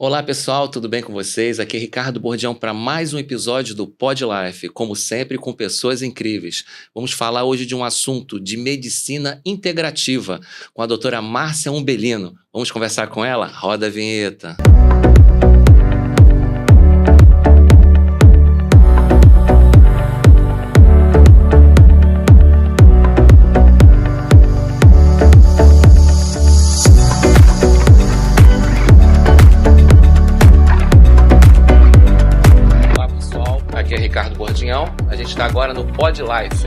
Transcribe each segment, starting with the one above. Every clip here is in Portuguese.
Olá pessoal, tudo bem com vocês? Aqui é Ricardo Bordião para mais um episódio do Pod Life, como sempre com pessoas incríveis. Vamos falar hoje de um assunto de medicina integrativa com a doutora Márcia Umbelino. Vamos conversar com ela? Roda a vinheta. Aqui é Ricardo Bordião, a gente está agora no Pod Life.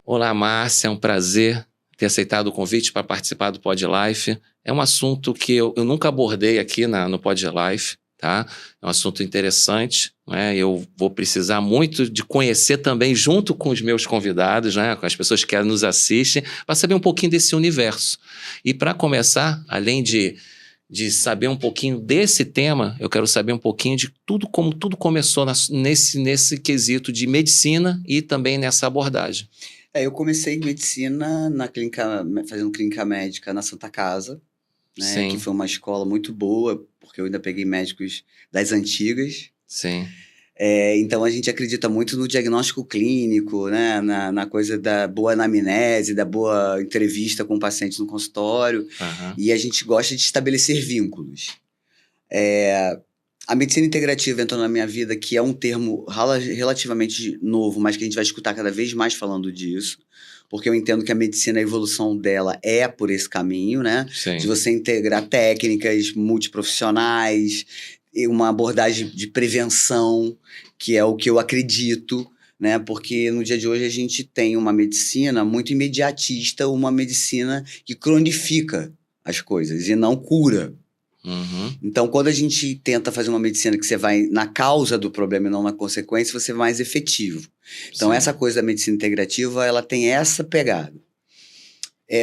Olá, Márcia, é um prazer ter aceitado o convite para participar do Pod Life. É um assunto que eu nunca abordei aqui no Pod Life, tá? É um assunto interessante, né? Eu vou precisar muito de conhecer também, junto com os meus convidados, né? Com as pessoas que nos assistem, para saber um pouquinho desse universo. E para começar, além de saber um pouquinho desse tema, eu quero saber um pouquinho de tudo, como tudo começou nesse quesito de medicina e também nessa abordagem. Eu comecei medicina na clínica, fazendo clínica médica na Santa Casa, né? Sim. Que foi uma escola muito boa, porque eu ainda peguei médicos das antigas. Sim. Então a gente acredita muito no diagnóstico clínico, né? Na coisa da boa anamnese, da boa entrevista com o paciente no consultório. Uhum. E a gente gosta de estabelecer vínculos. A medicina integrativa entrou na minha vida, que é um termo relativamente novo, mas que a gente vai escutar cada vez mais falando disso, porque eu entendo que a medicina, a evolução dela é por esse caminho, né? Sim. De você integrar técnicas multiprofissionais, e uma abordagem de prevenção, que é o que eu acredito, né? Porque no dia de hoje a gente tem uma medicina muito imediatista, uma medicina que cronifica as coisas e não cura. Uhum. Então, quando a gente tenta fazer uma medicina que você vai na causa do problema e não na consequência, você é mais efetivo. Então, Sim. Essa coisa da medicina integrativa, ela tem essa pegada.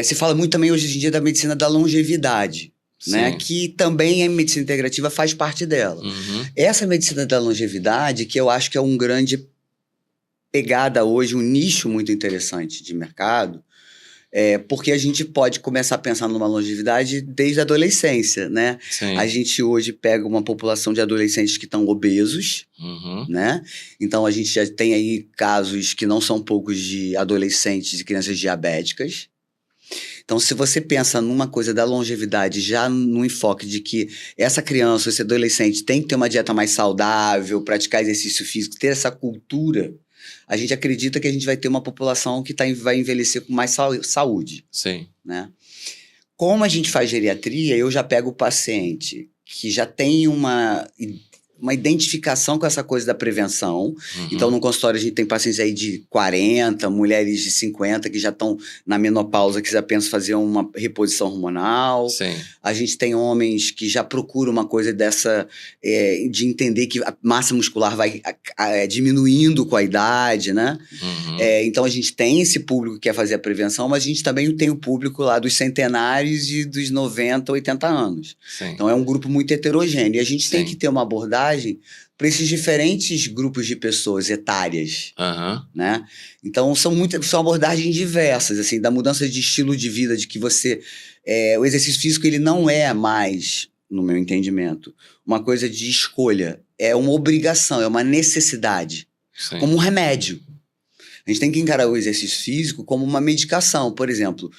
Se fala muito também hoje em dia da medicina da longevidade, né? Que também a medicina integrativa faz parte dela. Uhum. Essa medicina da longevidade, que eu acho que é um grande pegada hoje, um nicho muito interessante de mercado, porque a gente pode começar a pensar numa longevidade desde a adolescência, né? Sim. A gente hoje pega uma população de adolescentes que estão obesos, Uhum. né? Então a gente já tem aí casos que não são poucos de adolescentes e crianças diabéticas. Então, se você pensa numa coisa da longevidade, já no enfoque de que essa criança, esse adolescente tem que ter uma dieta mais saudável, praticar exercício físico, ter essa cultura, a gente acredita que a gente vai ter uma população que vai envelhecer com mais saúde. Sim. Né? Como a gente faz geriatria, eu já pego o paciente que já tem uma identificação com essa coisa da prevenção. Uhum. Então, no consultório, a gente tem pacientes aí de 40, mulheres de 50 que já estão na menopausa, que já pensam fazer uma reposição hormonal. Sim. A gente tem homens que já procuram uma coisa dessa, de entender que a massa muscular vai diminuindo com a idade, né? Uhum. Então, a gente tem esse público que quer fazer a prevenção, mas a gente também tem o público lá dos centenários e dos 90, 80 anos. Sim. Então, é um grupo muito heterogêneo. E a gente tem Sim. que ter uma abordagem para esses diferentes grupos de pessoas etárias, Uhum. né? Então, são abordagens diversas, assim, da mudança de estilo de vida, de que você... o exercício físico, ele não é mais, no meu entendimento, uma coisa de escolha. É uma obrigação, é uma necessidade. Sim. Como um remédio. A gente tem que encarar o exercício físico como uma medicação. Por exemplo,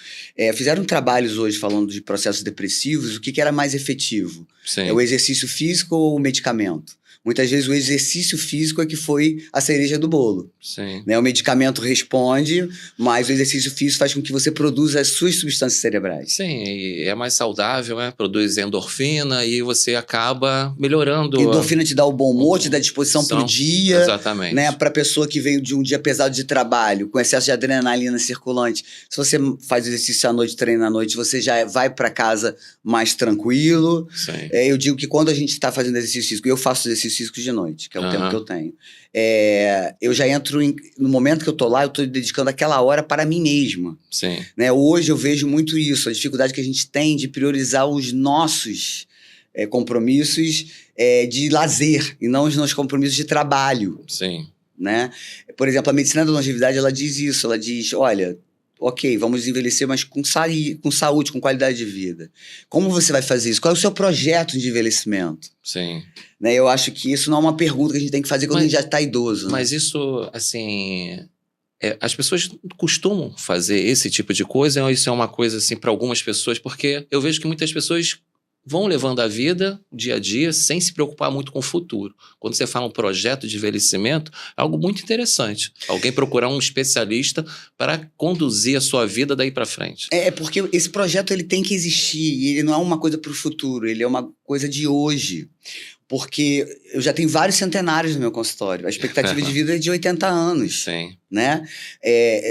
fizeram trabalhos hoje falando de processos depressivos, o que era mais efetivo? Sim. É o exercício físico ou o medicamento? Muitas vezes o exercício físico é que foi a cereja do bolo. Sim. Né? O medicamento responde, mas o exercício físico faz com que você produza as suas substâncias cerebrais. Sim, e é mais saudável, né? Produz endorfina e você acaba melhorando. Endorfina te dá o bom humor, te dá disposição pro dia. Exatamente. Né? Para a pessoa que veio de um dia pesado de trabalho, com excesso de adrenalina circulante. Se você faz exercício à noite, treina à noite, você já vai para casa mais tranquilo. Sim. Eu digo que quando a gente está fazendo exercício físico, eu faço exercício físico de noite, que é o tempo que eu tenho. Eu já entro no momento que eu tô lá, eu tô dedicando aquela hora para mim mesma. Sim. Né? Hoje eu vejo muito isso, a dificuldade que a gente tem de priorizar os nossos compromissos de lazer e não os nossos compromissos de trabalho. Sim. né? Por exemplo, a medicina da longevidade, ela diz isso, ela diz, olha, ok, vamos envelhecer, mas com saúde, com qualidade de vida. Como você vai fazer isso? Qual é o seu projeto de envelhecimento? Sim. Né? Eu acho que isso não é uma pergunta que a gente tem que fazer quando a gente já está idoso. Mas isso, assim... as pessoas costumam fazer esse tipo de coisa, ou isso é uma coisa, assim, para algumas pessoas? Porque eu vejo que muitas pessoas vão levando a vida, dia a dia, sem se preocupar muito com o futuro. Quando você fala um projeto de envelhecimento, é algo muito interessante. Alguém procurar um especialista para conduzir a sua vida daí para frente. Porque esse projeto ele tem que existir, e ele não é uma coisa para o futuro, ele é uma coisa de hoje. Porque eu já tenho vários centenários no meu consultório. A expectativa de vida é de 80 anos. Sim. Né?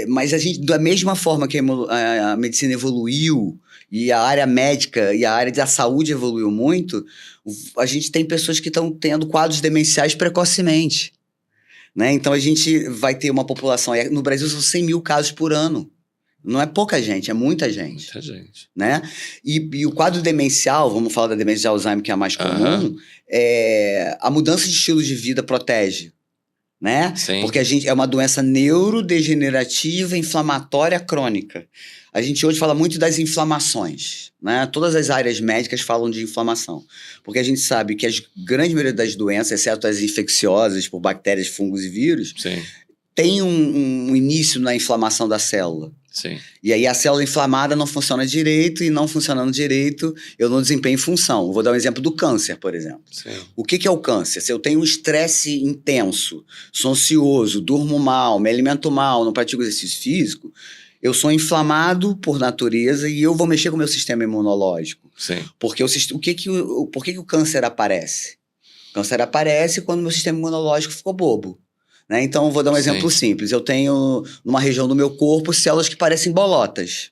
Mas a gente, da mesma forma que a medicina evoluiu, e a área médica e a área da saúde evoluiu muito, a gente tem pessoas que estão tendo quadros demenciais precocemente. Né? Então a gente vai ter uma população... No Brasil são 100 mil casos por ano. Não é pouca gente, é muita gente. Muita gente. Né? E o quadro demencial, vamos falar da demência de Alzheimer, que é a mais comum, a mudança de estilo de vida protege. Né? Sim. Porque é uma doença neurodegenerativa, inflamatória crônica. A gente hoje fala muito das inflamações. Né? Todas as áreas médicas falam de inflamação. Porque a gente sabe que a grande maioria das doenças, exceto as infecciosas por bactérias, fungos e vírus, Sim. tem um início na inflamação da célula. Sim. E aí a célula inflamada não funciona direito, e não funcionando direito, eu não desempenho função. Vou dar um exemplo do câncer, por exemplo. Sim. O que é o câncer? Se eu tenho um estresse intenso, sou ansioso, durmo mal, me alimento mal, não pratico exercício físico, eu sou inflamado por natureza e eu vou mexer com o meu sistema imunológico. Sim. Porque por que o câncer aparece? O câncer aparece quando o meu sistema imunológico ficou bobo. Né? Então, eu vou dar um exemplo simples. Eu tenho, numa região do meu corpo, células que parecem bolotas.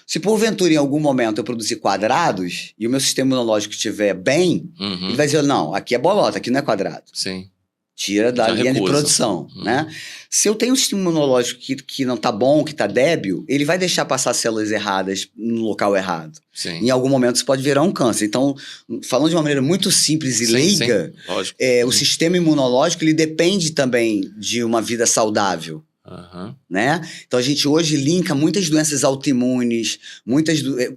Se porventura, em algum momento, eu produzir quadrados e o meu sistema imunológico estiver bem, ele vai dizer, não, aqui é bolota, aqui não é quadrado. Sim. Tira da linha de produção. Né? Se eu tenho um sistema imunológico que não está bom, que está débil, ele vai deixar passar células erradas no local errado. Sim. Em algum momento isso pode virar um câncer. Então, falando de uma maneira muito simples e leiga, o sistema imunológico ele depende também de uma vida saudável. Né? Então a gente hoje linka muitas doenças autoimunes,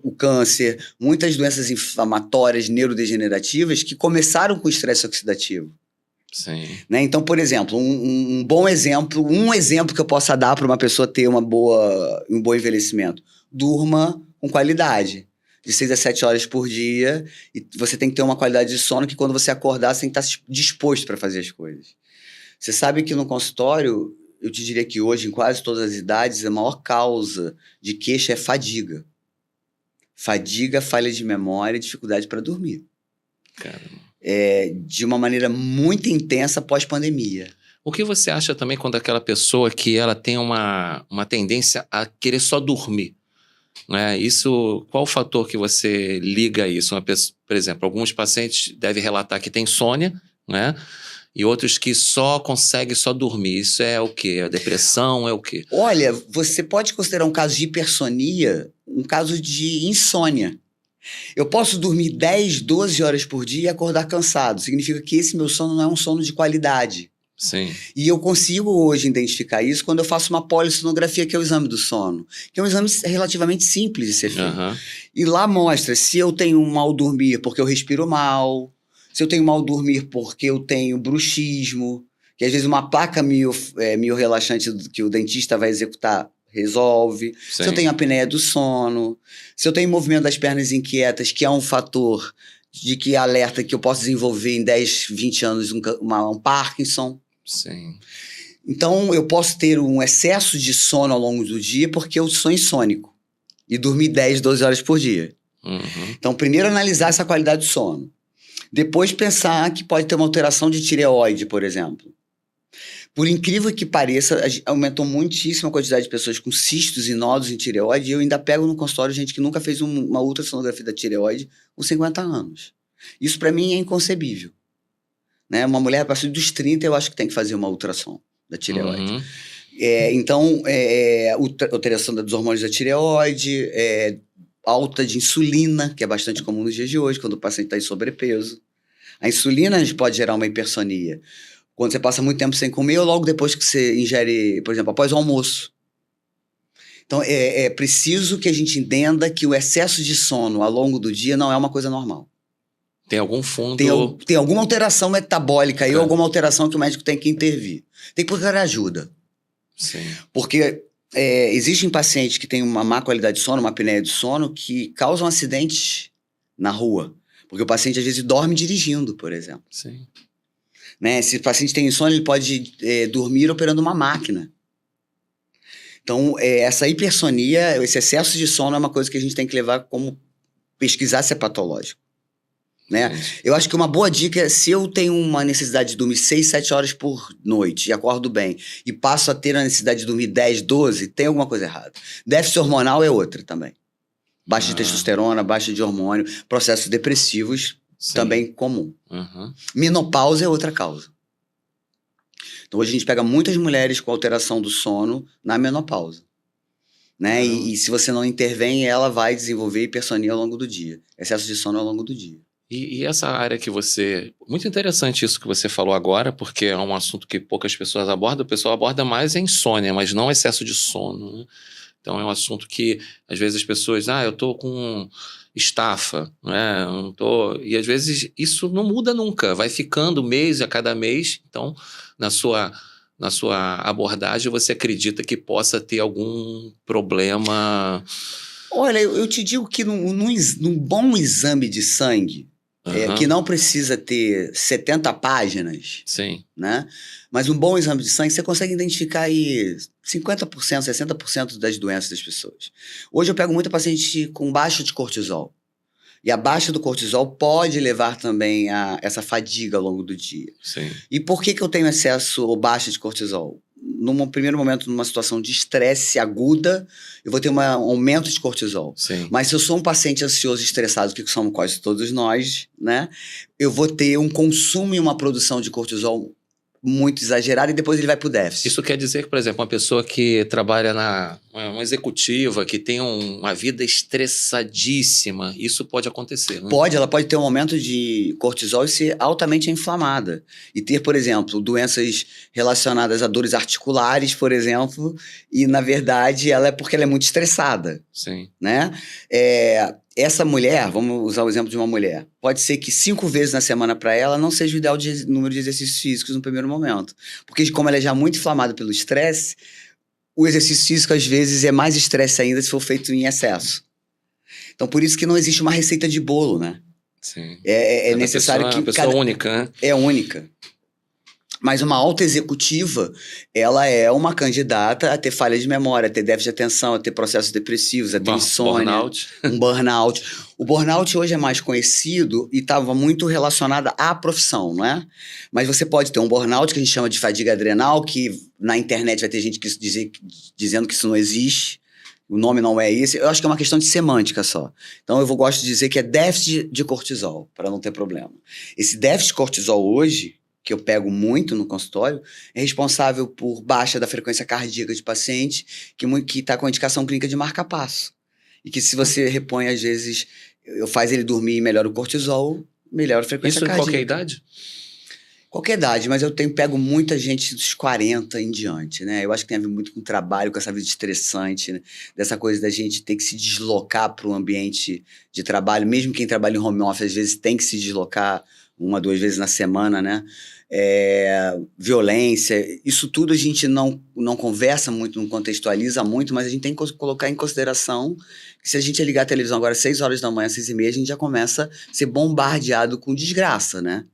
o câncer, muitas doenças inflamatórias, neurodegenerativas que começaram com estresse oxidativo. Sim. Né? Então, por exemplo, um bom exemplo, um exemplo que eu possa dar para uma pessoa ter um bom envelhecimento: durma com qualidade, de 6 a 7 horas por dia, e você tem que ter uma qualidade de sono que quando você acordar, você tem que estar disposto para fazer as coisas. Você sabe que no consultório, eu te diria que hoje, em quase todas as idades, a maior causa de queixa é fadiga. Fadiga, falha de memória e dificuldade para dormir. Caramba. De uma maneira muito intensa pós-pandemia. O que você acha também quando aquela pessoa que ela tem uma tendência a querer só dormir? Né? Qual o fator que você liga a isso? Por exemplo, alguns pacientes devem relatar que tem insônia, né? E outros que só conseguem só dormir. Isso é o quê? A depressão é o quê? Olha, você pode considerar um caso de hipersonia um caso de insônia. Eu posso dormir 10, 12 horas por dia e acordar cansado. Significa que esse meu sono não é um sono de qualidade. Sim. E eu consigo hoje identificar isso quando eu faço uma polissonografia, que é o exame do sono. Que é um exame relativamente simples de ser feito. E lá mostra se eu tenho um mal dormir porque eu respiro mal, se eu tenho mal dormir porque eu tenho bruxismo, que às vezes uma placa mio-relaxante que o dentista vai executar resolve. Sim. Se eu tenho apneia do sono, se eu tenho movimento das pernas inquietas, que é um fator de que alerta que eu posso desenvolver em 10, 20 anos um Parkinson. Sim. Então, eu posso ter um excesso de sono ao longo do dia porque eu sou insônico e dormir 10, 12 horas por dia. Então, primeiro analisar essa qualidade de sono. Depois pensar que pode ter uma alteração de tireoide, por exemplo. Por incrível que pareça, aumentou muitíssimo a quantidade de pessoas com cistos e nódulos em tireoide, e eu ainda pego no consultório gente que nunca fez uma ultrassonografia da tireoide com 50 anos. Isso para mim é inconcebível. Né? Uma mulher a partir dos 30 eu acho que tem que fazer uma ultrassom da tireoide. Então, alteração dos hormônios da tireoide, alta de insulina, que é bastante comum nos dias de hoje, quando o paciente está em sobrepeso. A insulina pode gerar uma hipersonia. Quando você passa muito tempo sem comer ou logo depois que você ingere, por exemplo, após o almoço. Então, é preciso que a gente entenda que o excesso de sono ao longo do dia não é uma coisa normal. Tem algum fundo... Tem alguma alteração metabólica aí, ou alguma alteração que o médico tem que intervir. Tem que procurar ajuda. Sim. Porque existem pacientes que têm uma má qualidade de sono, uma apneia de sono, que causam acidentes na rua. Porque o paciente, às vezes, dorme dirigindo, por exemplo. Sim. Né? Se o paciente tem insônia, ele pode dormir operando uma máquina. Então, essa hipersonia, esse excesso de sono é uma coisa que a gente tem que levar como pesquisar se é patológico. Né? Eu acho que uma boa dica é, se eu tenho uma necessidade de dormir 6, 7 horas por noite e acordo bem, e passo a ter a necessidade de dormir 10, 12, tem alguma coisa errada. Déficit hormonal é outra também. Baixa de testosterona, baixa de hormônio, processos depressivos, também comum. Menopausa é outra causa. Então hoje a gente pega muitas mulheres com alteração do sono na menopausa. Né? E se você não intervém, ela vai desenvolver hipersonia ao longo do dia. Excesso de sono ao longo do dia. E essa área que você... Muito interessante isso que você falou agora, porque é um assunto que poucas pessoas abordam. O pessoal aborda mais a insônia, mas não excesso de sono. Né? Então é um assunto que, às vezes, as pessoas... eu tô com estafa, né? Não tô... E, às vezes, isso não muda nunca. Vai ficando mês a cada mês. Então, na sua abordagem, você acredita que possa ter algum problema? Olha, eu te digo que num bom exame de sangue, que não precisa ter 70 páginas, sim, né? Mas um bom exame de sangue, você consegue identificar aí 50%, 60% das doenças das pessoas. Hoje eu pego muita paciente com baixa de cortisol. E a baixa do cortisol pode levar também a essa fadiga ao longo do dia. Sim. E por que eu tenho excesso ou baixa de cortisol? Num primeiro momento, numa situação de estresse aguda, eu vou ter um aumento de cortisol. Sim. Mas se eu sou um paciente ansioso e estressado, que somos quase todos nós, né? Eu vou ter um consumo e uma produção de cortisol muito exagerada e depois ele vai pro déficit. Isso quer dizer que, por exemplo, uma pessoa que trabalha uma executiva, que tem uma vida estressadíssima, isso pode acontecer, né? Pode, ela pode ter um aumento de cortisol e ser altamente inflamada. E ter, por exemplo, doenças relacionadas a dores articulares, por exemplo, e, na verdade, ela é porque ela é muito estressada. Sim. Né? Essa mulher, vamos usar o exemplo de uma mulher, pode ser que 5 vezes na semana para ela não seja o ideal número de exercícios físicos no primeiro momento. Porque como ela é já muito inflamada pelo estresse, o exercício físico às vezes é mais estresse ainda se for feito em excesso. Então por isso que não existe uma receita de bolo, né? Sim. É necessário que... É uma pessoa única, né? É única. Mas uma alta executiva, ela é uma candidata a ter falha de memória, a ter déficit de atenção, a ter processos depressivos, a ter insônia. Burnout. Um burnout. O burnout hoje é mais conhecido e estava muito relacionado à profissão, não é? Mas você pode ter um burnout que a gente chama de fadiga adrenal, que na internet vai ter gente dizendo que isso não existe. O nome não é esse. Eu acho que é uma questão de semântica só. Então eu gosto de dizer que é déficit de cortisol, para não ter problema. Esse déficit de cortisol hoje, que eu pego muito no consultório, é responsável por baixa da frequência cardíaca de paciente que está com indicação clínica de marca-passo. E que se você repõe, às vezes, faz ele dormir e melhora o cortisol, melhora a frequência cardíaca. Isso em qualquer idade? Qualquer idade, mas eu pego muita gente dos 40 em diante, né? Eu acho que tem a ver muito com o trabalho, com essa vida estressante, né? Dessa coisa da gente ter que se deslocar para o ambiente de trabalho. Mesmo quem trabalha em home office, às vezes tem que se deslocar 1, 2 vezes na semana, né? Violência, isso tudo a gente não conversa muito, não contextualiza muito, mas a gente tem que colocar em consideração que se a gente ligar a televisão agora às 6 horas da manhã, 6h30, a gente já começa a ser bombardeado com desgraça, né?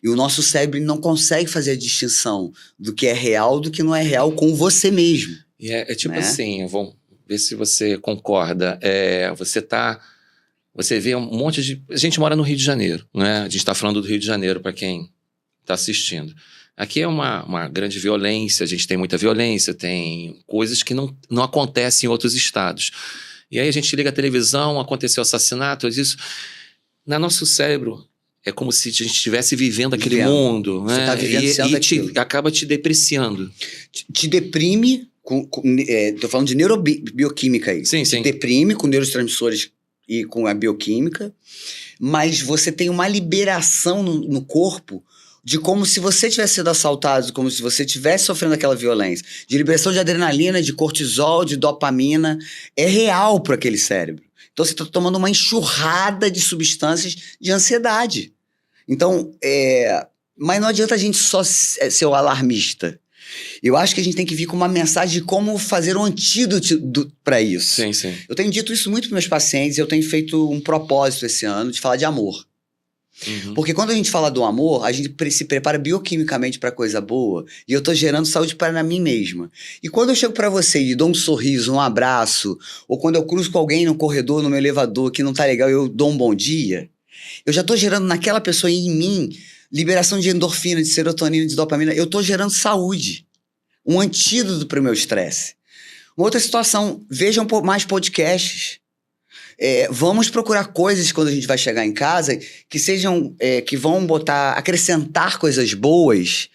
E o nosso cérebro não consegue fazer a distinção do que é real do que não é real com você mesmo. E é tipo, né? Assim, vamos ver se você concorda. Você vê um monte de... A gente mora no Rio de Janeiro, né? A gente está falando do Rio de Janeiro, para quem está assistindo. Aqui é uma grande violência, a gente tem muita violência, tem coisas que não acontecem em outros estados. E aí a gente liga a televisão, aconteceu assassinato, isso... No nosso cérebro, é como se a gente estivesse vivendo aquele mundo, né? Você está vivendo e acaba te depreciando. Te deprime, estou falando de neurobioquímica aí. Sim, sim. Te deprime com neurotransmissores e com a bioquímica, mas você tem uma liberação no corpo de como se você tivesse sido assaltado, como se você estivesse sofrendo aquela violência, de liberação de adrenalina, de cortisol, de dopamina, é real para aquele cérebro. Então você está tomando uma enxurrada de substâncias de ansiedade. Então, mas não adianta a gente só ser o alarmista. Eu acho que a gente tem que vir com uma mensagem de como fazer um antídoto para isso. Sim, sim. Eu tenho dito isso muito para meus pacientes, eu tenho feito um propósito esse ano de falar de amor. Uhum. Porque quando a gente fala do amor, a gente se prepara bioquimicamente para coisa boa, e eu tô gerando saúde para mim mesma. E quando eu chego para você e dou um sorriso, um abraço, ou quando eu cruzo com alguém no corredor, no meu elevador, que não tá legal, eu dou um bom dia, eu já tô gerando naquela pessoa e em mim liberação de endorfina, de serotonina, de dopamina. Eu tô gerando saúde, um antídoto para o meu estresse. Uma outra situação, vejam mais podcasts. Vamos procurar coisas quando a gente vai chegar em casa que sejam, que vão acrescentar coisas boas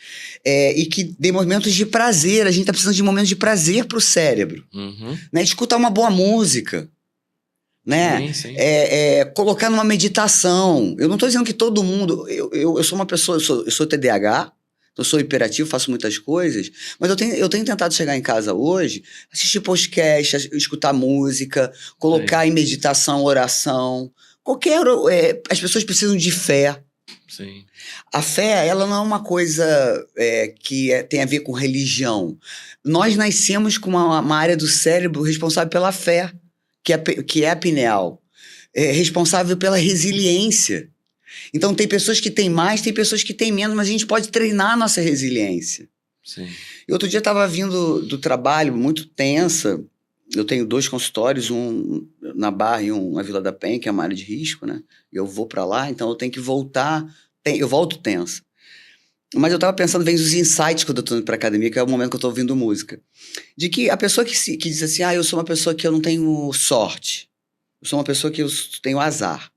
e que dê momentos de prazer. A gente tá precisando de momentos de prazer pro cérebro. Uhum. Né? De escutar uma boa música. Né? Sim, sim. Colocar numa meditação. Eu não tô dizendo que todo mundo... Eu sou uma pessoa, eu sou TDAH, eu sou hiperativo, faço muitas coisas, mas eu tenho tentado chegar em casa hoje, assistir podcast, escutar música, colocar em meditação, oração, as pessoas precisam de fé. Sim. A fé, ela não é uma coisa que tem a ver com religião. Nós nascemos com uma área do cérebro responsável pela fé, que é a pineal, responsável pela resiliência. Então tem pessoas que têm mais, tem pessoas que têm menos, mas a gente pode treinar a nossa resiliência. Sim. E outro dia eu estava vindo do trabalho, muito tensa. Eu tenho 2 consultórios, um na Barra e um na Vila da Penha, que é uma área de risco, né? E eu vou para lá, então eu tenho que voltar. Eu volto tensa. Mas eu estava pensando, vem os insights quando eu estou indo para academia, que é o momento que eu estou ouvindo música. De que a pessoa que diz assim, eu sou uma pessoa que eu não tenho sorte. Eu sou uma pessoa que eu tenho azar.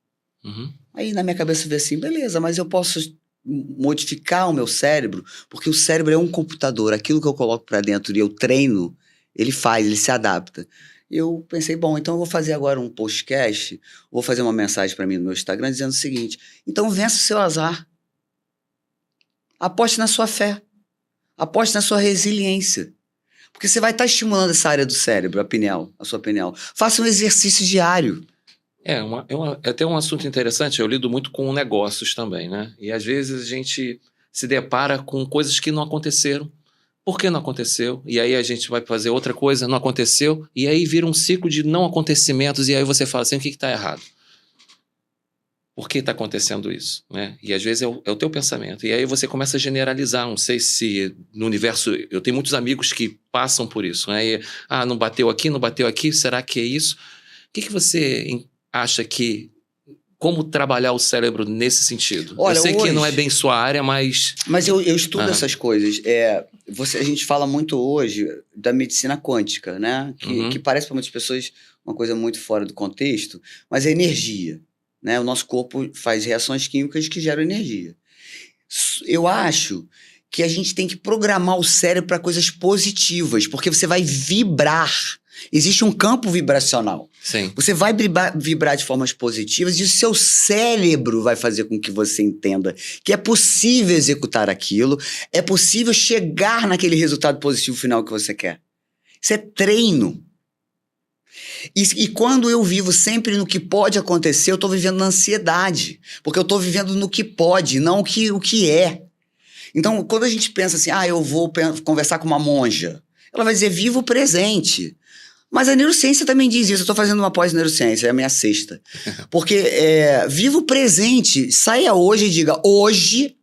Uhum. Aí na minha cabeça veio assim, beleza, mas eu posso modificar o meu cérebro, porque o cérebro é um computador, aquilo que eu coloco para dentro e eu treino, ele se adapta. Eu pensei, bom, então eu vou fazer agora um podcast, vou fazer uma mensagem para mim no meu Instagram dizendo o seguinte, então vença o seu azar, aposte na sua fé, aposte na sua resiliência, porque você vai estar estimulando essa área do cérebro, a sua pineal. Faça um exercício diário. É até um assunto interessante, eu lido muito com negócios também, né? E às vezes a gente se depara com coisas que não aconteceram. Por que não aconteceu? E aí a gente vai fazer outra coisa, não aconteceu, e aí vira um ciclo de não acontecimentos, e aí você fala assim, o que está errado? Por que está acontecendo isso? Né? E às vezes é o teu pensamento. E aí você começa a generalizar, não sei se no universo... Eu tenho muitos amigos que passam por isso, né? E, não bateu aqui, será que é isso? O que você... acha que... Como trabalhar o cérebro nesse sentido? Olha, eu sei que não é bem sua área, mas... Mas eu estudo essas coisas. A gente fala muito hoje da medicina quântica, né? Que parece para muitas pessoas uma coisa muito fora do contexto, mas é energia. Né? O nosso corpo faz reações químicas que geram energia. Eu acho que a gente tem que programar o cérebro para coisas positivas, porque você vai vibrar. Existe um campo vibracional. Sim. Você vai vibrar de formas positivas e o seu cérebro vai fazer com que você entenda que é possível executar aquilo, é possível chegar naquele resultado positivo final que você quer. Isso é treino. E quando eu vivo sempre no que pode acontecer, eu estou vivendo na ansiedade. Porque eu estou vivendo no que pode, não o que é. Então, quando a gente pensa assim, eu vou conversar com uma monja, ela vai dizer, viva o presente. Mas a neurociência também diz isso. Eu estou fazendo uma pós-neurociência, é a minha 6ª. Porque viva o presente. Saia hoje e diga, hoje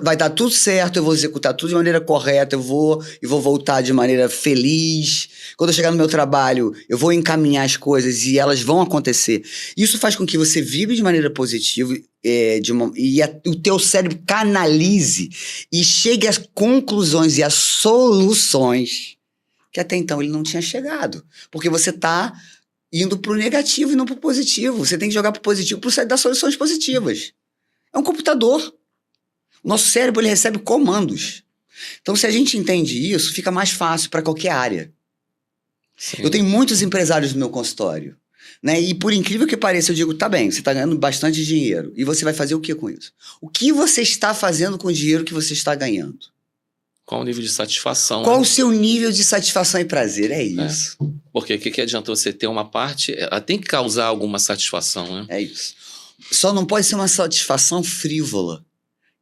vai dar tudo certo, eu vou executar tudo de maneira correta, eu vou voltar de maneira feliz. Quando eu chegar no meu trabalho, eu vou encaminhar as coisas e elas vão acontecer. Isso faz com que você vibre de maneira positiva o teu cérebro canalize e chegue às conclusões e às soluções que até então ele não tinha chegado. Porque você está indo para o negativo e não para o positivo. Você tem que jogar para o positivo para sair das soluções positivas. É um computador. O nosso cérebro ele recebe comandos. Então, se a gente entende isso, fica mais fácil para qualquer área. Sim. Eu tenho muitos empresários no meu consultório. Né? E por incrível que pareça, eu digo, tá bem, você está ganhando bastante dinheiro. E você vai fazer o que com isso? O que você está fazendo com o dinheiro que você está ganhando? Qual o nível de satisfação? Qual né? o seu nível de satisfação e prazer? É isso. Porque o que adianta você ter uma parte... Ela tem que causar alguma satisfação, né? É isso. Só não pode ser uma satisfação frívola,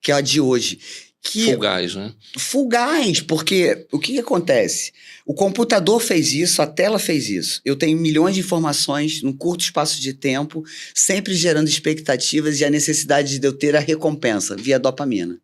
que é a de hoje. Fugaz, né? Fugaz, porque o que acontece? O computador fez isso, a tela fez isso. Eu tenho milhões de informações num curto espaço de tempo, sempre gerando expectativas e a necessidade de eu ter a recompensa via dopamina.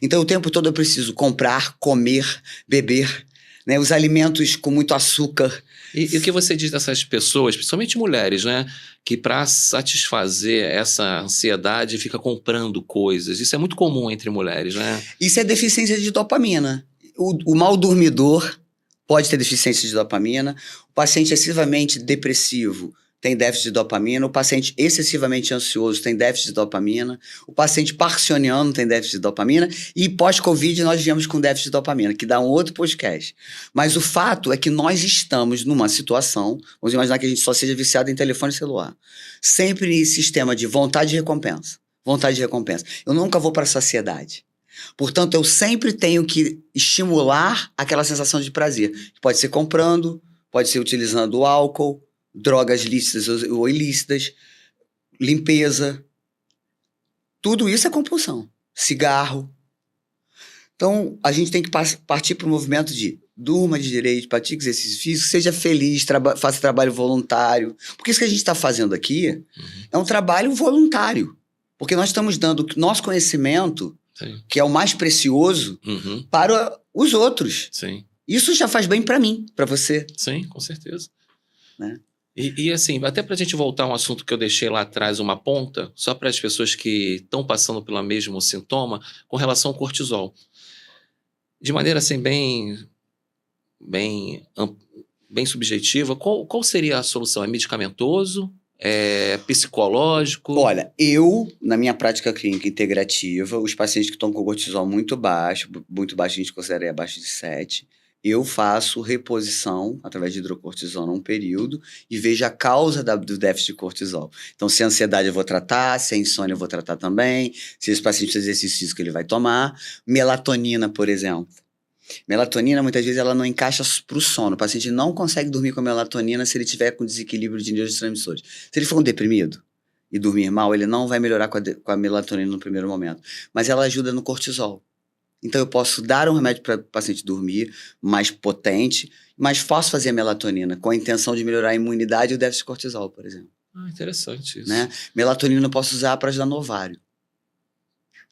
Então, o tempo todo eu preciso comprar, comer, beber, né? Os alimentos com muito açúcar. E o que você diz dessas pessoas, principalmente mulheres, né? Que para satisfazer essa ansiedade fica comprando coisas. Isso é muito comum entre mulheres, né? Isso é deficiência de dopamina. O mal dormidor pode ter deficiência de dopamina. O paciente excessivamente depressivo tem déficit de dopamina. O paciente excessivamente ansioso tem déficit de dopamina. O paciente parkinsoniano tem déficit de dopamina. E pós-Covid nós viemos com déficit de dopamina, que dá um outro podcast. Mas o fato é que nós estamos numa situação, vamos imaginar que a gente só seja viciado em telefone celular, sempre em sistema de vontade de recompensa. Vontade de recompensa. Eu nunca vou para a saciedade. Portanto, eu sempre tenho que estimular aquela sensação de prazer. Pode ser comprando, pode ser utilizando álcool, drogas lícitas ou ilícitas, limpeza. Tudo isso é compulsão. Cigarro. Então, a gente tem que partir para o movimento de durma de direito, pratique exercício físico, seja feliz, faça trabalho voluntário. Porque isso que a gente está fazendo aqui é um trabalho voluntário. Porque nós estamos dando nosso conhecimento, Sim. que é o mais precioso, para os outros. Sim. Isso já faz bem para mim, para você. Sim, com certeza. Né? E assim, até para a gente voltar a um assunto que eu deixei lá atrás, uma ponta, só para as pessoas que estão passando pelo mesmo sintoma, com relação ao cortisol. De maneira assim, bem subjetiva, qual seria a solução? É medicamentoso? É psicológico? Olha, na minha prática clínica integrativa, os pacientes que estão com cortisol muito baixo a gente considera abaixo de 7, eu faço reposição através de hidrocortisona um período e vejo a causa do déficit de cortisol. Então, se é ansiedade eu vou tratar, se é insônia eu vou tratar também, se esse paciente precisa de exercício físico ele vai tomar. Melatonina, por exemplo. Melatonina, muitas vezes, ela não encaixa para o sono. O paciente não consegue dormir com a melatonina se ele tiver com desequilíbrio de neurotransmissores. Se ele for um deprimido e dormir mal, ele não vai melhorar com a melatonina no primeiro momento. Mas ela ajuda no cortisol. Então, eu posso dar um remédio para o paciente dormir, mais potente, mas posso fazer a melatonina com a intenção de melhorar a imunidade e o déficit de cortisol, por exemplo. Interessante isso. Né? Melatonina eu posso usar para ajudar no ovário.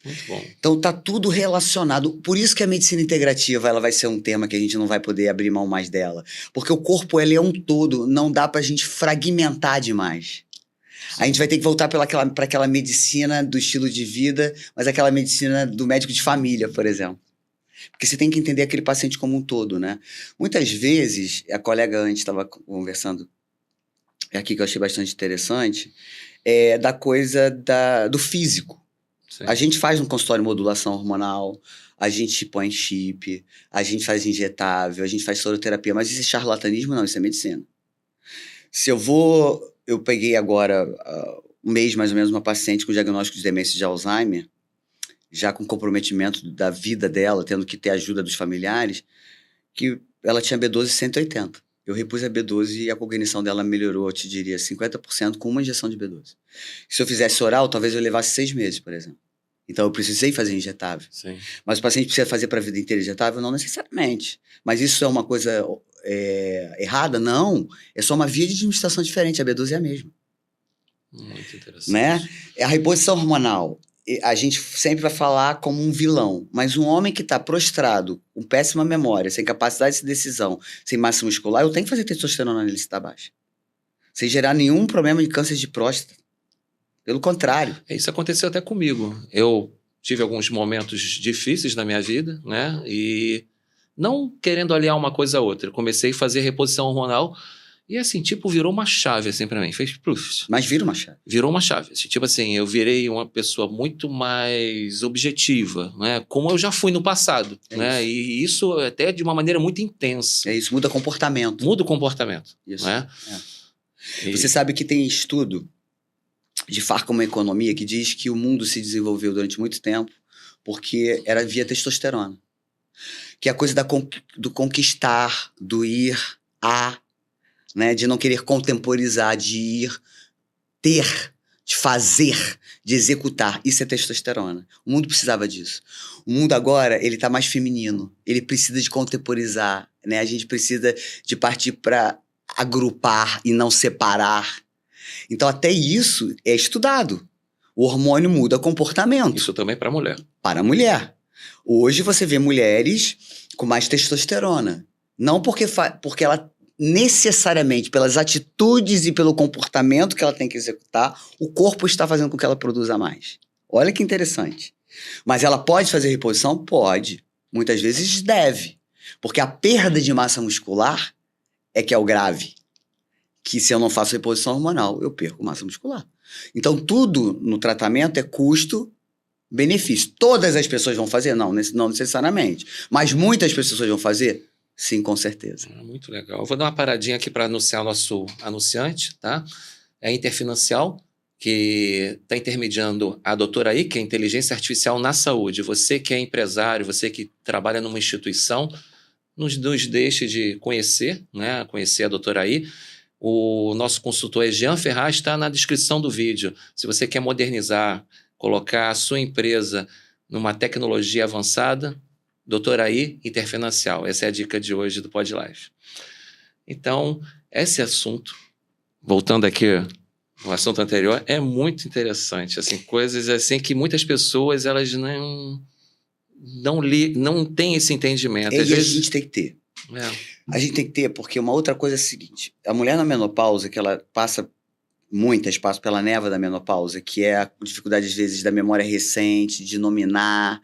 Muito bom. Então tá tudo relacionado. Por isso que a medicina integrativa ela vai ser um tema que a gente não vai poder abrir mão mais dela. Porque o corpo ele é um todo, não dá pra gente fragmentar demais. Sim. A gente vai ter que voltar para aquela medicina do estilo de vida, mas aquela medicina do médico de família, por exemplo. Porque você tem que entender aquele paciente como um todo, né? Muitas vezes, a colega antes estava conversando aqui que eu achei bastante interessante, da coisa do físico. Sim. A gente faz no consultório modulação hormonal, a gente põe chip, a gente faz injetável, a gente faz soroterapia, mas isso é charlatanismo? Não, isso é medicina. Eu peguei agora um mês mais ou menos uma paciente com diagnóstico de demência de Alzheimer, já com comprometimento da vida dela, tendo que ter ajuda dos familiares, que ela tinha B12 180. Eu repus a B12 e a cognição dela melhorou, eu te diria, 50% com uma injeção de B12. Se eu fizesse oral, talvez eu levasse 6 meses, por exemplo. Então, eu precisei fazer injetável. Sim. Mas o paciente precisa fazer para a vida inteira injetável? Não necessariamente. Mas isso é uma coisa errada? Não. É só uma via de administração diferente. A B12 é a mesma. Muito interessante. Né? A reposição hormonal, a gente sempre vai falar como um vilão. Mas um homem que está prostrado, com péssima memória, sem capacidade de decisão, sem massa muscular, eu tenho que fazer testosterona nele se está baixa. Sem gerar nenhum problema de câncer de próstata. Pelo contrário. Isso aconteceu até comigo. Eu tive alguns momentos difíceis na minha vida, né? E não querendo aliar uma coisa a outra. Comecei a fazer reposição hormonal e, assim, tipo, virou uma chave, assim, pra mim. Fez plus. Mas vira uma chave. Virou uma chave. Tipo assim, eu virei uma pessoa muito mais objetiva, né? Como eu já fui no passado, né? Isso. E isso até de uma maneira muito intensa. É isso, muda comportamento. Muda o comportamento, Isso, né? Você sabe que tem estudo de farmacoeconomia que diz que o mundo se desenvolveu durante muito tempo porque era via testosterona. Que é a coisa do conquistar, do ir a, né? De não querer contemporizar, de ir, ter, de fazer, de executar. Isso é testosterona. O mundo precisava disso. O mundo agora, ele tá mais feminino. Ele precisa de contemporizar, né? A gente precisa de partir para agrupar e não separar. Então, até isso é estudado. O hormônio muda comportamento. Isso também para a mulher. Para a mulher. Hoje você vê mulheres com mais testosterona. Não porque ela necessariamente, pelas atitudes e pelo comportamento que ela tem que executar, o corpo está fazendo com que ela produza mais. Olha que interessante. Mas ela pode fazer reposição? Pode. Muitas vezes deve. Porque a perda de massa muscular é que é o grave. Que se eu não faço reposição hormonal, eu perco massa muscular. Então, tudo no tratamento é custo-benefício. Todas as pessoas vão fazer? Não necessariamente. Mas muitas pessoas vão fazer? Sim, com certeza. Muito legal. Eu vou dar uma paradinha aqui para anunciar o nosso anunciante, tá? É a Interfinancial, que está intermediando a doutora aí, que é inteligência artificial na saúde. Você que é empresário, você que trabalha numa instituição, nos deixe de conhecer, né? Conhecer a doutora aí. O nosso consultor é Jean Ferraz, está na descrição do vídeo. Se você quer modernizar, colocar a sua empresa numa tecnologia avançada, doutora aí, Interfinancial. Essa é a dica de hoje do PodLife. Então, esse assunto, voltando aqui ao assunto anterior, é muito interessante. Assim, coisas assim que muitas pessoas elas não têm esse entendimento. E às vezes a gente tem que ter. É. A gente tem que ter, porque uma outra coisa é a seguinte: a mulher na menopausa, que ela passa pela névoa da menopausa, que é a dificuldade, às vezes, da memória recente, de nominar.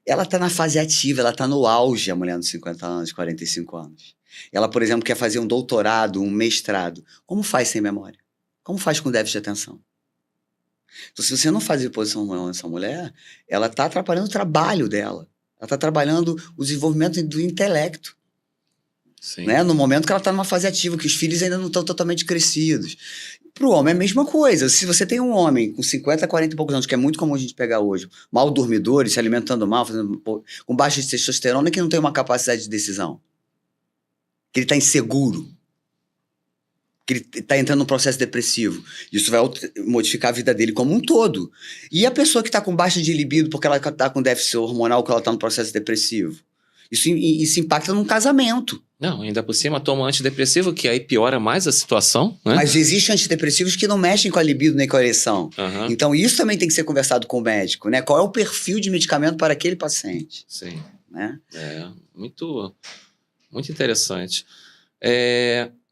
Ela está na fase ativa, ela está no auge, a mulher dos 50 anos, 45 anos. Ela, por exemplo, quer fazer um doutorado, um mestrado. Como faz sem memória? Como faz com déficit de atenção? Então, se você não faz reposição hormonal nessa mulher, ela está atrapalhando o trabalho dela. Ela está trabalhando o desenvolvimento do intelecto. Sim. Né? No momento que ela está numa fase ativa, que os filhos ainda não estão totalmente crescidos. Para o homem é a mesma coisa. Se você tem um homem com 50, 40 e poucos anos, que é muito comum a gente pegar hoje, mal dormidor, se alimentando mal, com baixa de testosterona, que não tem uma capacidade de decisão. Que ele está inseguro. Que ele está entrando num processo depressivo. Isso vai modificar a vida dele como um todo. E a pessoa que está com baixa de libido porque ela está com déficit hormonal, que ela está no processo depressivo? Isso impacta num casamento. Não, ainda por cima toma antidepressivo, que aí piora mais a situação, né? Mas existem antidepressivos que não mexem com a libido nem com a ereção. Uhum. Então isso também tem que ser conversado com o médico, né? Qual é o perfil de medicamento para aquele paciente? Sim. Né? É, muito, muito interessante.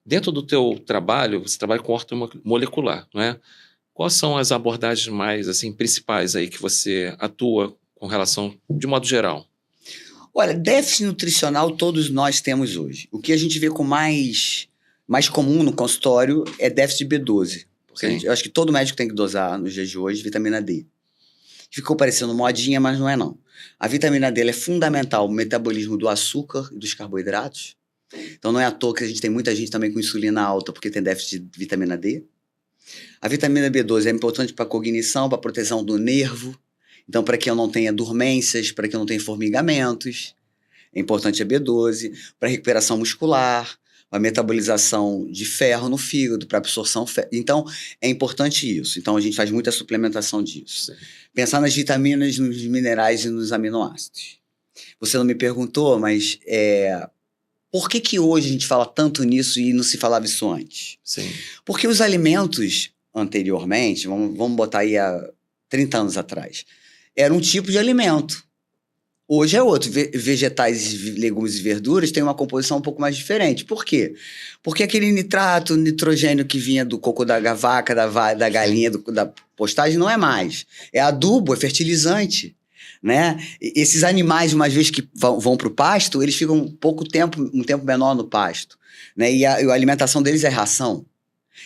Dentro do teu trabalho, você trabalha com ortomolecular, não é? Quais são as abordagens mais, assim, principais aí que você atua com relação, de modo geral? Olha, déficit nutricional todos nós temos hoje. O que a gente vê com mais comum no consultório é déficit de B12. Porque eu acho que todo médico tem que dosar nos dias de hoje vitamina D. Ficou parecendo modinha, mas não é não. A vitamina D é fundamental no metabolismo do açúcar e dos carboidratos. Então não é à toa que a gente tem muita gente também com insulina alta porque tem déficit de vitamina D. A vitamina B12 é importante para a cognição, para a proteção do nervo. Então, para que eu não tenha dormências, para que eu não tenha formigamentos, é importante a B12, para recuperação muscular, para metabolização de ferro no fígado, para absorção. Então, é importante isso. Então, a gente faz muita suplementação disso. Sim. Pensar nas vitaminas, nos minerais e nos aminoácidos. Você não me perguntou, mas por que hoje a gente fala tanto nisso e não se falava isso antes? Sim. Porque os alimentos, anteriormente, vamos botar aí há 30 anos atrás, era um tipo de alimento. Hoje é outro. Vegetais, legumes e verduras têm uma composição um pouco mais diferente. Por quê? Porque aquele nitrogênio que vinha do cocô da vaca, da galinha, da postagem, não é mais. É adubo, é fertilizante. Né? Esses animais, uma vez que vão para o pasto, eles ficam um tempo menor no pasto. Né? E a alimentação deles é ração.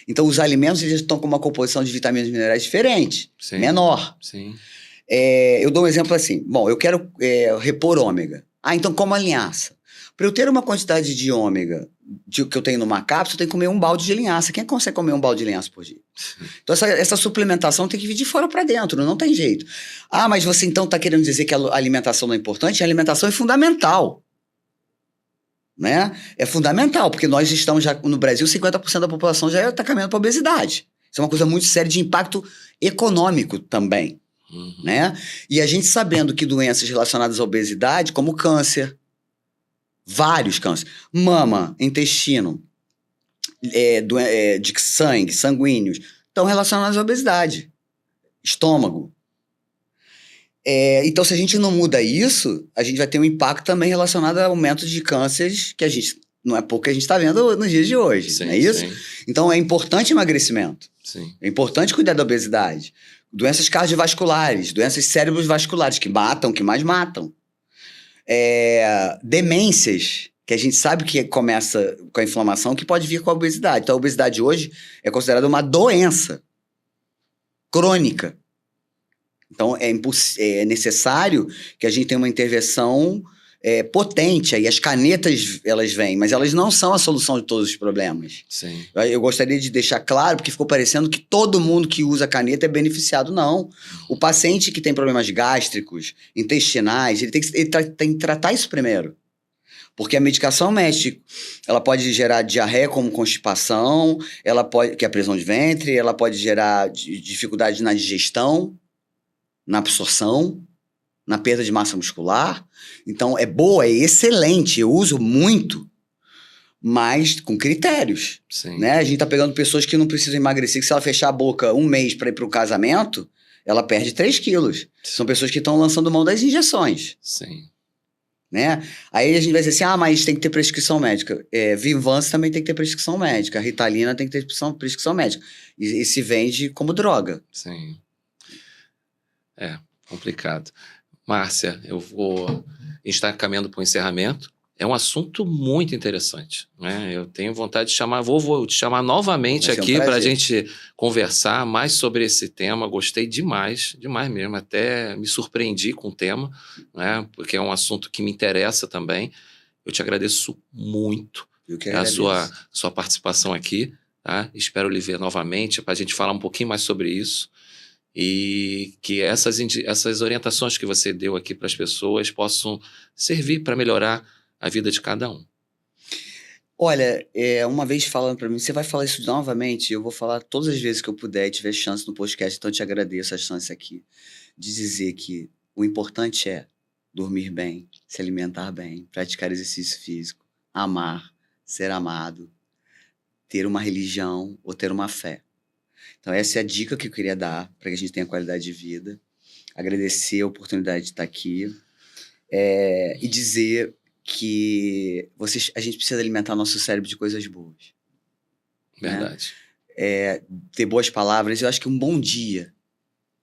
Então, os alimentos eles estão com uma composição de vitaminas e minerais diferente, Sim. menor. Sim. Eu dou um exemplo assim. Bom, eu quero repor ômega. Então como a linhaça. Para eu ter uma quantidade de ômega que eu tenho numa cápsula, eu tenho que comer um balde de linhaça. Quem consegue comer um balde de linhaça por dia? Então, essa suplementação tem que vir de fora para dentro, não tem jeito. Ah, mas você então está querendo dizer que a alimentação não é importante? A alimentação é fundamental. Né? É fundamental, porque nós estamos já no Brasil, 50% da população já está caminhando para a obesidade. Isso é uma coisa muito séria de impacto econômico também. Né? E a gente sabendo que doenças relacionadas à obesidade, como câncer, vários cânceres, mama, intestino, de sangue, sanguíneos, estão relacionados à obesidade, estômago. Então, se a gente não muda isso, a gente vai ter um impacto também relacionado ao aumento de cânceres, que a gente não é pouco que a gente está vendo nos dias de hoje, sim, não é isso? Sim. Então, é importante emagrecimento. Sim. É importante cuidar da obesidade. Doenças cardiovasculares, doenças cerebrovasculares, que mais matam. Demências, que a gente sabe que começa com a inflamação, que pode vir com a obesidade. Então, a obesidade hoje é considerada uma doença crônica. Então, é necessário que a gente tenha uma intervenção potente. Aí as canetas, elas vêm, mas elas não são a solução de todos os problemas. Sim. Eu gostaria de deixar claro, porque ficou parecendo que todo mundo que usa caneta é beneficiado. Não. O paciente que tem problemas gástricos, intestinais, ele tem que tratar isso primeiro. Porque a medicação médica, ela pode gerar diarreia como constipação, que é a prisão de ventre, ela pode gerar dificuldade na digestão, na absorção, na perda de massa muscular. Então, é boa, é excelente, eu uso muito, mas com critérios. Sim. Né? A gente tá pegando pessoas que não precisam emagrecer, que se ela fechar a boca um mês para ir para o casamento, ela perde 3 quilos. São pessoas que estão lançando mão das injeções. Sim. Né? Aí a gente vai dizer assim, mas tem que ter prescrição médica. Vivance também tem que ter prescrição médica. A Ritalina tem que ter prescrição médica. E se vende como droga. Sim. É complicado. Márcia, a gente está caminhando para o encerramento. É um assunto muito interessante, né? Eu tenho vontade de chamar, vou te chamar novamente aqui para a gente conversar mais sobre esse tema. Gostei demais, demais mesmo. Até me surpreendi com o tema, né? Porque é um assunto que me interessa também. Eu te agradeço muito a sua participação aqui, tá? Espero lhe ver novamente para a gente falar um pouquinho mais sobre isso. E que essas orientações que você deu aqui para as pessoas possam servir para melhorar a vida de cada um. Olha, uma vez falando para mim, você vai falar isso novamente? Eu vou falar todas as vezes que eu puder e tiver chance no podcast, então eu te agradeço a chance aqui de dizer que o importante é dormir bem, se alimentar bem, praticar exercício físico, amar, ser amado, ter uma religião ou ter uma fé. Então, essa é a dica que eu queria dar para que a gente tenha qualidade de vida. Agradecer a oportunidade de estar aqui e dizer que a gente precisa alimentar nosso cérebro de coisas boas. Verdade. Né? Ter boas palavras. Eu acho que um bom dia,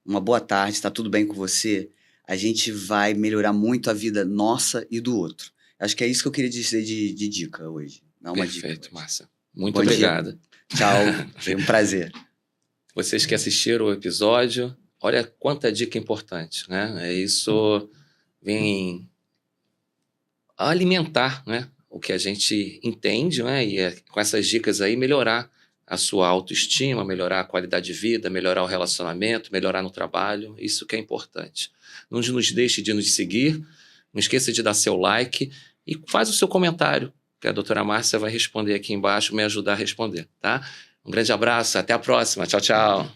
uma boa tarde, está tudo bem com você, a gente vai melhorar muito a vida nossa e do outro. Acho que é isso que eu queria dizer de dica hoje. Dá uma Perfeito, dica. Márcia. Muito obrigado. Tchau, foi um prazer. Vocês que assistiram o episódio, olha quanta dica importante, né? Isso vem alimentar, né, o que a gente entende, né? E com essas dicas aí melhorar a sua autoestima, melhorar a qualidade de vida, melhorar o relacionamento, melhorar no trabalho. Isso que é importante. Não nos deixe de nos seguir, não esqueça de dar seu like e faz o seu comentário, que a doutora Márcia vai responder aqui embaixo, me ajudar a responder, tá? Um grande abraço, até a próxima. Tchau, tchau.